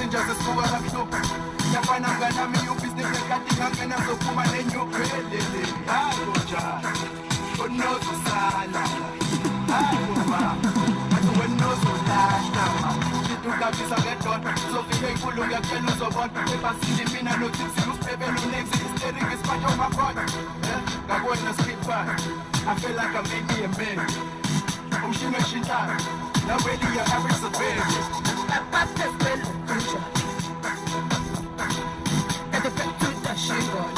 izinja zesibuka kabuhlungu yafana mnganami ubhizinisi ekade ngangena zophuma nenyuphelele hayi njani onozosala hayi ma athi wena ozolahla ma ukabisa ngedonto uzofika inkulu ngiyakutshela uzobona ebhasini mina nothipsi usibhebe noneksi steering isiphathe umakhona ngabona speedbike I feel like I'm making a man umshini weshintayo now really your average civilian and the back to the shingle